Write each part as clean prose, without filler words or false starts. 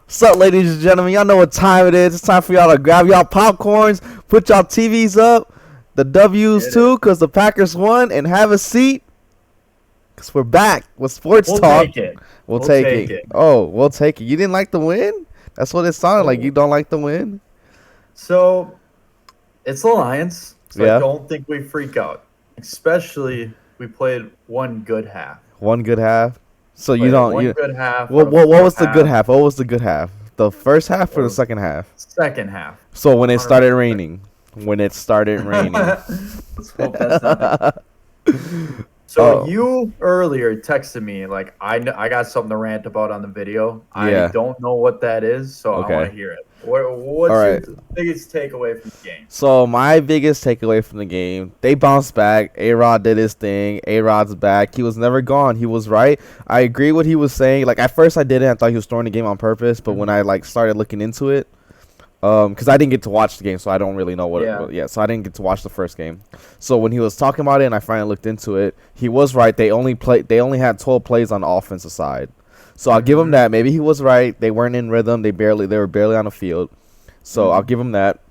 What's up, ladies and gentlemen? Y'all know what time it is. It's time for y'all to grab y'all popcorns, put y'all TVs up, the W's too, because the Packers won, and have a seat. Because we're back with sports talk. Take it. We'll take it. Oh, we'll take it. You didn't like the win? That's what it sounded like. You don't like the win? So, it's the Lions, so Yeah. I don't think we freak out. Especially, we played one good half. One good half. So you Played don't. one You, good half. what on a was the fourth good half? What was the good half? The first half or the second half? Second half. So when it started raining. When it started raining. Let's hope that's not it. So you earlier texted me like I got something to rant about on the video. Yeah. I don't know what that is, so Okay. I want to hear it. What's your biggest takeaway from the game? So my biggest takeaway from the game, they bounced back. A-Rod did his thing. A-Rod's back. He was never gone. He was right. I agree what he was saying. Like at first I didn't. I thought he was throwing the game on purpose. But when I like started looking into it, because I didn't get to watch the game, so I don't really know what. So I didn't get to watch the first game. So when he was talking about it, and I finally looked into it, he was right. They only had 12 plays on the offensive side. So I'll give him that. Maybe he was right. They weren't in rhythm. They were barely on the field. So I'll give him that.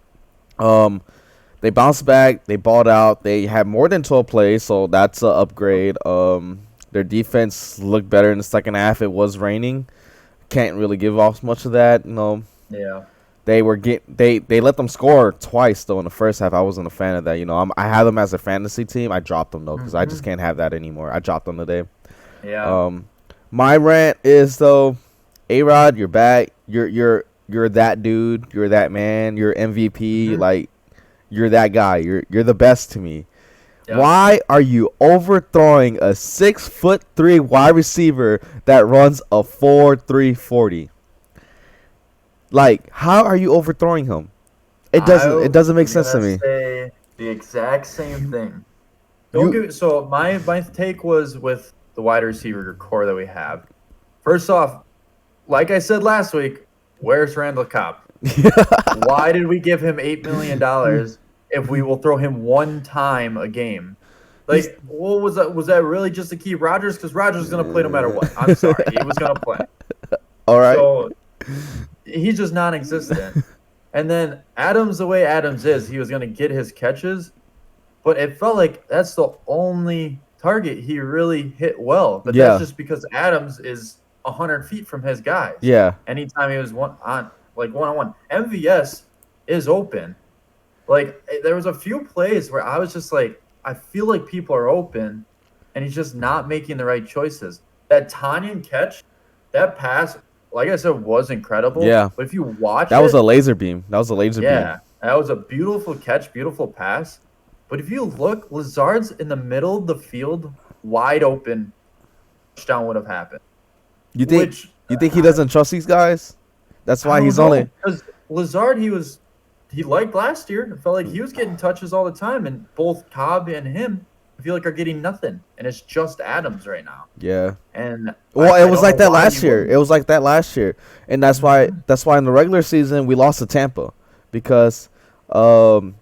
They bounced back. They balled out. They had more than 12 plays, so that's an upgrade. Their defense looked better in the second half. It was raining. Can't really give off much of that. Yeah. They let them score twice though in the first half. I wasn't a fan of that. I had them as a fantasy team. I dropped them though because I just can't have that anymore. I dropped them today. Yeah. My rant is though, A-Rod, you're back. You're that dude. You're that man. You're MVP. Like, you're that guy. You're the best to me. Yeah. Why are you overthrowing a 6'3" wide receiver that runs a 4.3 40? Like, how are you overthrowing him? It doesn't make sense to me. Say the exact same thing. So my take was with the wide receiver core that we have. First off, like I said last week, where's Randall Cobb? Why did we give him $8 million if we will throw him one time a game? Like, what was that? Was that really just to keep Rodgers? Because Rodgers is going to play no matter what. I'm sorry. He was going to play. All right. So he's just non-existent. And then Adams, the way Adams is, he was going to get his catches. But it felt like that's the only target he really hit well. But that's just because Adams is 100 feet from his guys. Yeah. Anytime he was one-on-one. MVS is open. Like, there was a few plays where I was just like, I feel like people are open, and he's just not making the right choices. That Tanyan catch, that pass, like I said, was incredible. Yeah. But if you watch that was a laser beam. That was a laser beam. Yeah. That was a beautiful catch, beautiful pass. But if you look, Lazard's in the middle of the field, wide open. Touchdown would have happened. You think he doesn't trust these guys? That's why he's only because Lazard he liked last year. It felt like he was getting touches all the time, and both Cobb and him I feel like are getting nothing, and it's just Adams right now. Yeah. And it was like that last year. It was like that last year, and that's why in the regular season we lost to Tampa because the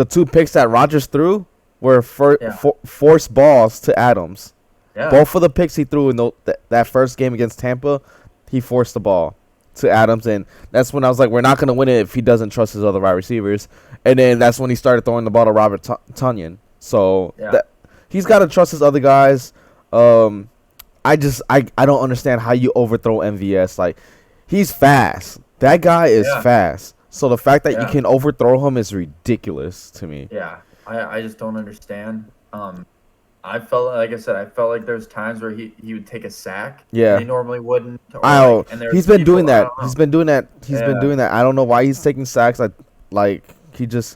two picks that Rodgers threw were forced balls to Adams. Yeah. Both of the picks he threw in that first game against Tampa, he forced the ball to Adams, and that's when I was like, we're not going to win it if he doesn't trust his other wide receivers. And then that's when he started throwing the ball to Robert Tonyan. So he's got to trust his other guys. I don't understand how you overthrow MVS. Like, he's fast. That guy is fast. So the fact that you can overthrow him is ridiculous to me. Yeah, I just don't understand. I felt like there's times where he would take a sack. Yeah. And he normally wouldn't. He's been doing that. He's been doing that. I don't know why he's taking sacks. It's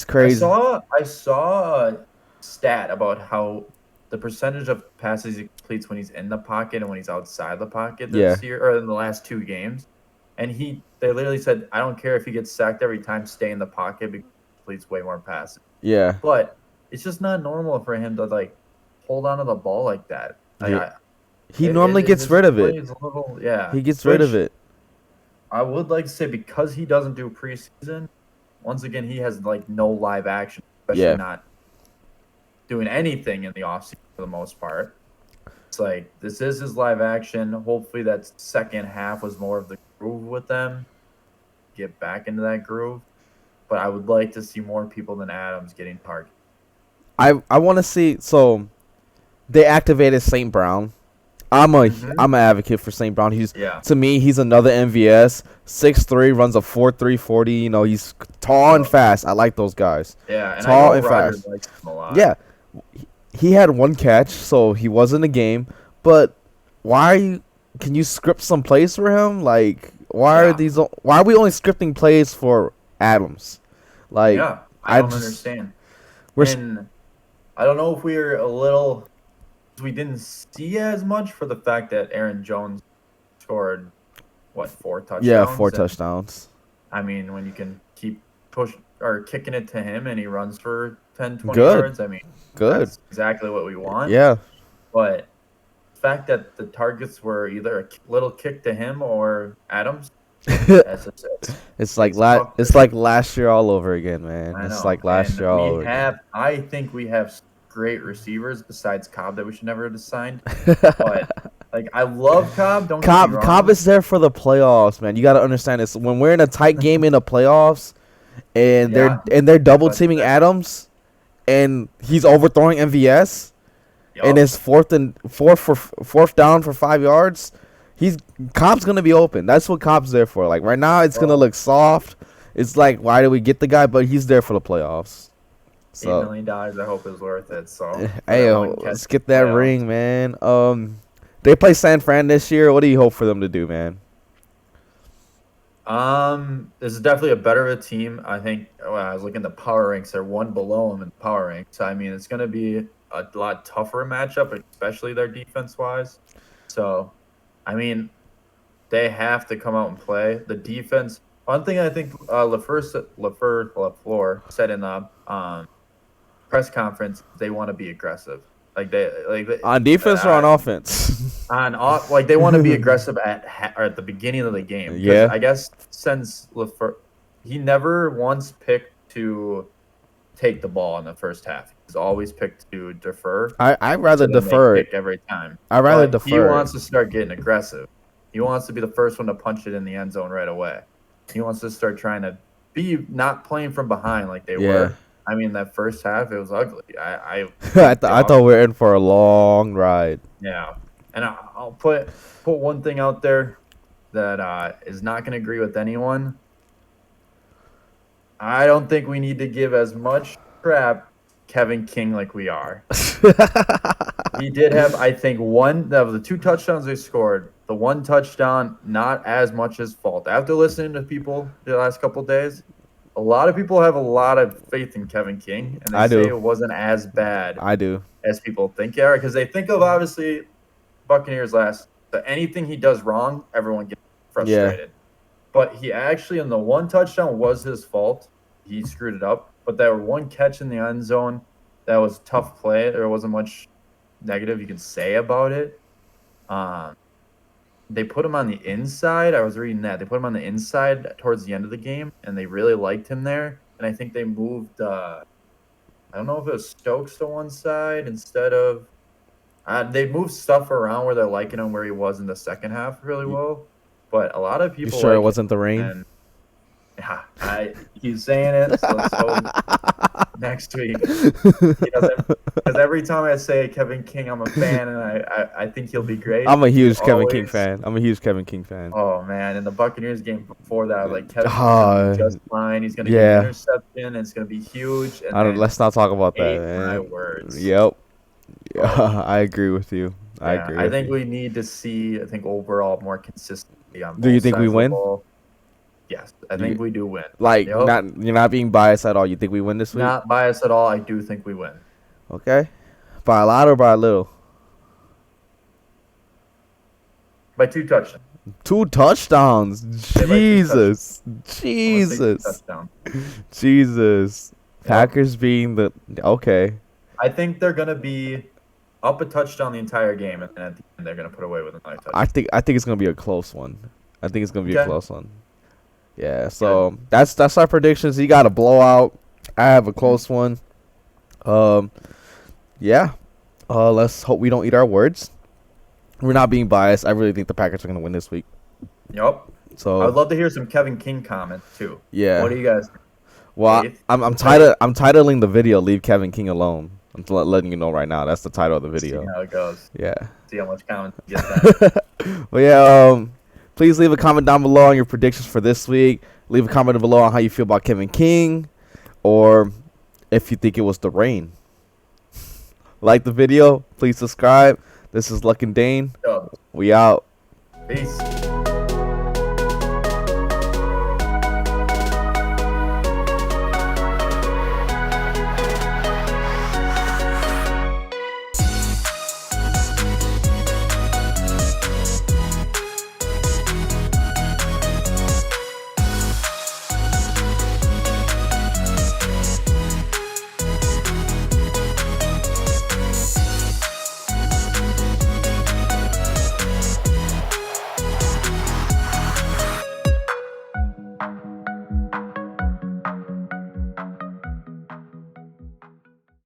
crazy. I saw a stat about how the percentage of passes he completes when he's in the pocket and when he's outside the pocket this year, or in the last 2 games. And they literally said, I don't care if he gets sacked every time, stay in the pocket because he completes way more passes. Yeah. But it's just not normal for him to hold on to the ball like that. He normally gets rid of it. He gets rid of it. I would like to say because he doesn't do preseason, once again, he has like no live action, especially Yeah. not doing anything in the offseason for the most part. It's like this is his live action. Hopefully, that second half was more of the groove with them. Get back into that groove. But I would like to see more people than Adams getting targeted. I want to see. So they activated St. Brown. I'm an advocate for St. Brown. Yeah. To me, he's another MVS. 6'3", runs a 4.3 40. You know, he's tall and fast. I like those guys. Yeah, and tall I know and Roger fast. likes him a lot. Yeah, he had one catch, so he was in the game. But why are you? Can you script some plays for him? Like, why are these? Why are we only scripting plays for Adams? Like, yeah, I don't understand. And I don't know if we are a little. We didn't see as much for the fact that Aaron Jones scored, what, 4 touchdowns? Yeah, 4 touchdowns. I mean, when you can keep kicking it to him and he runs for 10, 20 yards, I mean, that's exactly what we want. Yeah. But the fact that the targets were either a little kick to him or Adams, it's like last year all over again, man. It's like last year all over again. I think we have great receivers besides Cobb that we should never have signed. But like, I love Cobb. Don't get me wrong. Cobb is there for the playoffs, man. You got to understand this. When we're in a tight game in the playoffs, and they're double teaming Adams, and he's overthrowing MVS, and it's fourth down for 5 yards. Cobb's gonna be open. That's what Cobb's there for. Like right now, it's gonna look soft. It's like, why do we get the guy? But he's there for the playoffs. So, $8 million, I hope is worth it. So hey, let's get that ring, man. They play San Fran this year. What do you hope for them to do, man? This is definitely a better of a team. I think I was looking at the power ranks. They're one below them in the power ranks. I mean, it's going to be a lot tougher matchup, especially their defense wise. So, I mean, they have to come out and play the defense. One thing I think LaFleur said in the press conference, they want to be aggressive. On defense or on offense? They want to be aggressive at the beginning of the game. Yeah. I guess since LaFleur, he never once picked to take the ball in the first half. He's always picked to defer. I'd rather defer it every time. I'd rather defer. He wants to start getting aggressive. He wants to be the first one to punch it in the end zone right away. He wants to start trying to be not playing from behind like they were. I mean, that first half, it was ugly. I thought we were in for a long ride. Yeah. And I'll put one thing out there that is not going to agree with anyone. I don't think we need to give as much crap Kevin King like we are. He did have, I think, one of the 2 touchdowns they scored. The 1 touchdown, not as much his fault. After listening to people the last couple of days, a lot of people have a lot of faith in Kevin King, and they say it wasn't as bad as people think. Yeah, because they think of, obviously, Buccaneers last. So anything he does wrong, everyone gets frustrated. Yeah. But he actually, in the 1 touchdown, was his fault. He screwed it up. But that 1 catch in the end zone, that was tough play. There wasn't much negative you can say about it. They put him on the inside. I was reading that. They put him on the inside towards the end of the game, and they really liked him there. And I think they moved, I don't know if it was Stokes to one side instead of they moved stuff around where they're liking him where he was in the second half really well. But a lot of people You sure it wasn't the rain? Yeah, I keep saying it, so let's hope next week. Because every time I say Kevin King, I'm a fan, and I think he'll be great. I'm a huge Kevin King fan. Oh, man. In the Buccaneers game before that, I was like, Kevin King's just fine. He's going to get an interception, and it's going to be huge. And let's not talk about that, man. My words. Yep. I agree with you. I think we need to see, overall more consistency on both Do you think we win? Yes, I think we do win. You're not being biased at all. You think we win this week? Not biased at all. I do think we win. Okay. By a lot or by a little? By 2 touchdowns. 2 touchdowns. Jesus. Packers being the okay. I think they're gonna be up a touchdown the entire game, and then at the end they're gonna put away with another touchdown. I think it's gonna be a close one. A close one. Yeah, so that's our predictions. He got a blowout. I have a close one. Yeah. Let's hope we don't eat our words. We're not being biased. I really think the Packers are gonna win this week. Yep. So I would love to hear some Kevin King comments too. yeah. What do you guys think? Well, Eighth? I'm titling the video "Leave Kevin King Alone." I'm letting you know right now. That's the title of the video. See how it goes. Yeah. See how much comments you get that. Well, yeah. Please leave a comment down below on your predictions for this week. Leave a comment below on how you feel about Kevin King, or if you think it was the rain. Like the video. Please subscribe. This is Luck and Dane. We out. Peace.